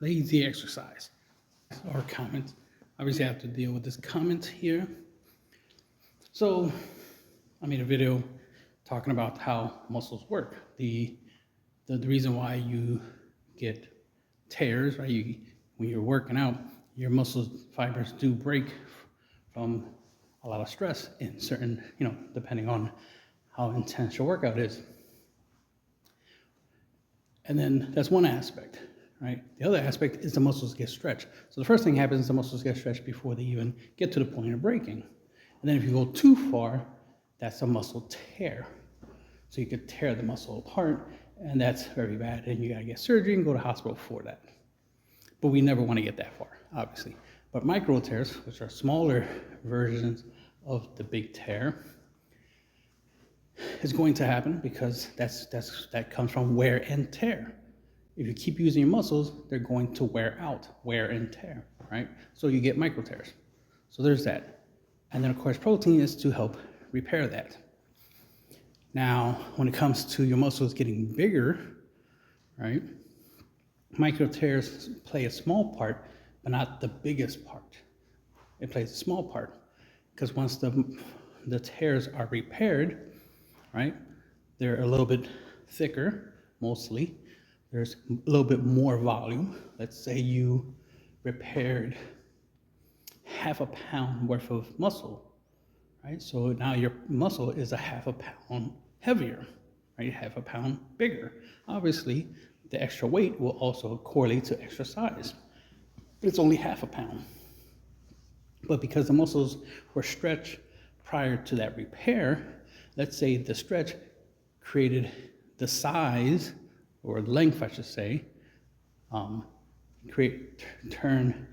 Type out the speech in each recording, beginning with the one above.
lazy exercise. Or comment. Obviously, I have to deal with this comment here. So, I made a video talking about how muscles work. The reason why you get tears, right? When you're working out, your muscle fibers do break from a lot of stress in certain, depending on how intense your workout is. And then that's one aspect, right? The other aspect is the muscles get stretched. So the first thing happens is the muscles get stretched before they even get to the point of breaking. And then if you go too far, that's a muscle tear. So you could tear the muscle apart, and that's very bad. And you gotta get surgery and go to hospital for that. But we never wanna get that far, obviously. But micro tears, which are smaller versions of the big tear, is going to happen because that comes from wear and tear. If you keep using your muscles, they're going to wear out, wear and tear, right? So you get micro tears. So there's that. And then of course, protein is to help repair that. Now, when it comes to your muscles getting bigger, right? Micro tears play a small part, but not the biggest part. It plays a small part because once the tears are repaired, right? They're a little bit thicker, mostly. There's a little bit more volume. Let's say you repaired half a pound worth of muscle, right? So now your muscle is a half a pound heavier, right? Half a pound bigger. Obviously, the extra weight will also correlate to extra size. But it's only half a pound. But because the muscles were stretched prior to that repair, let's say the stretch created the size, or length, I should say, turn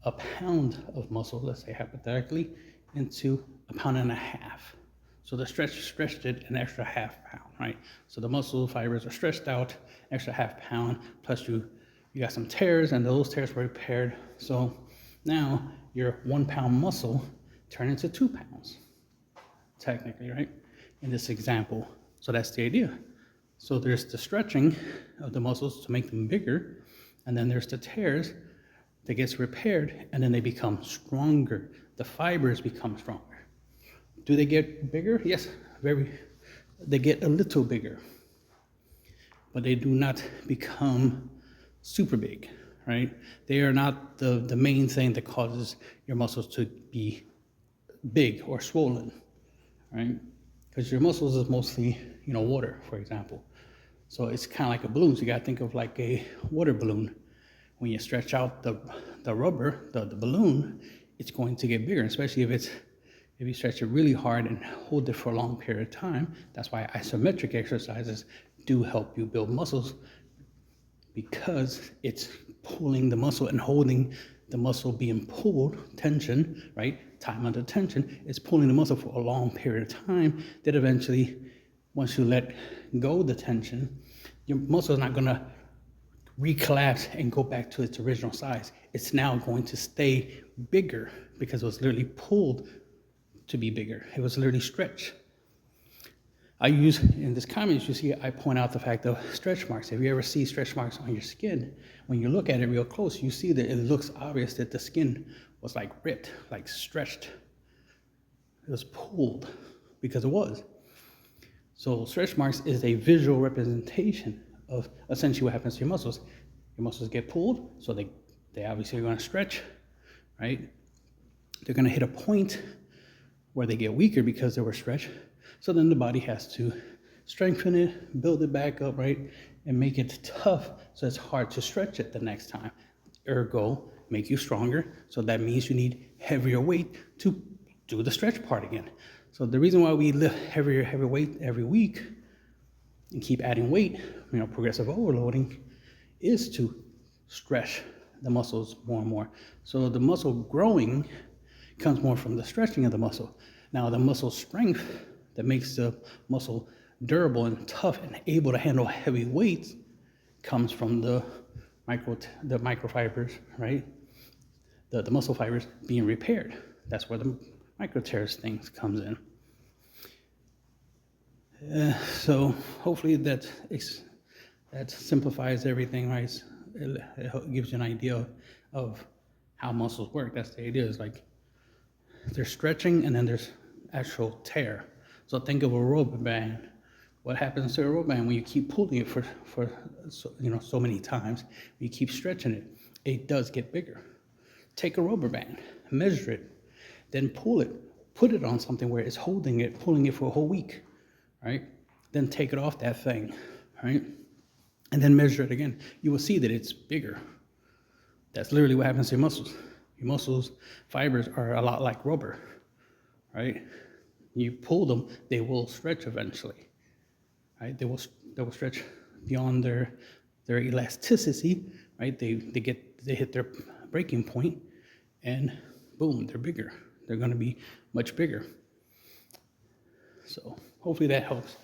a pound of muscle, let's say hypothetically, into a pound and a half. So the stretch stretched it an extra half pound, right? So the muscle fibers are stretched out, extra half pound, plus you got some tears, and those tears were repaired. So now your 1 pound muscle turned into 2 pounds, technically, right? In this example. So that's the idea. So there's the stretching of the muscles to make them bigger, and then there's the tears that gets repaired, and then they become stronger. The fibers become stronger. Do they get bigger? Yes, they get a little bigger, but they do not become super big, right? They are not the main thing that causes your muscles to be big or swollen, right? Because your muscles is mostly, water, for example. So it's kind of like a balloon. So you got to think of like a water balloon. When you stretch out the rubber, the balloon, it's going to get bigger, especially if you stretch it really hard and hold it for a long period of time. That's why isometric exercises do help you build muscles, because it's pulling the muscle and holding the muscle being pulled, tension, right? Time under tension is pulling the muscle for a long period of time that eventually, once you let go of the tension, your muscle is not going to recollapse and go back to its original size. It's now going to stay bigger because it was literally pulled to be bigger. It was literally stretched. I use, in this comment, you see, I point out the fact of stretch marks. If you ever see stretch marks on your skin, when you look at it real close, you see that it looks obvious that the skin was like ripped, like stretched. It was pulled because it was. So stretch marks is a visual representation of essentially what happens to your muscles. Your muscles get pulled, so they obviously are going to stretch, right? They're going to hit a point where they get weaker because they were stretched. So then the body has to strengthen it, build it back up, right? And make it tough so it's hard to stretch it the next time. Ergo, make you stronger. So that means you need heavier weight to do the stretch part again. So the reason why we lift heavy weight every week and keep adding weight, progressive overloading, is to stretch the muscles more and more. So the muscle growing comes more from the stretching of the muscle. Now the muscle strength that makes the muscle durable and tough and able to handle heavy weights comes from the microfibers, right? The muscle fibers being repaired. That's where the micro tears things comes in. So hopefully that simplifies everything, right? it gives you an idea of how muscles work. That's the idea. Is like there's stretching and then there's actual tear. So think of a rubber band. What happens to a rubber band when you keep pulling it for so many times? You keep stretching it, it does get bigger. Take a rubber band, measure it, then pull it, put it on something where it's holding it, pulling it for a whole week, right? Then take it off that thing, right? And then measure it again. You will see that it's bigger. That's literally what happens to your muscles. Your muscles fibers are a lot like rubber, right? You pull them, they will stretch eventually, right? They will stretch beyond their elasticity, right? They hit their breaking point, and boom, they're bigger. They're going to be much bigger. So hopefully that helps.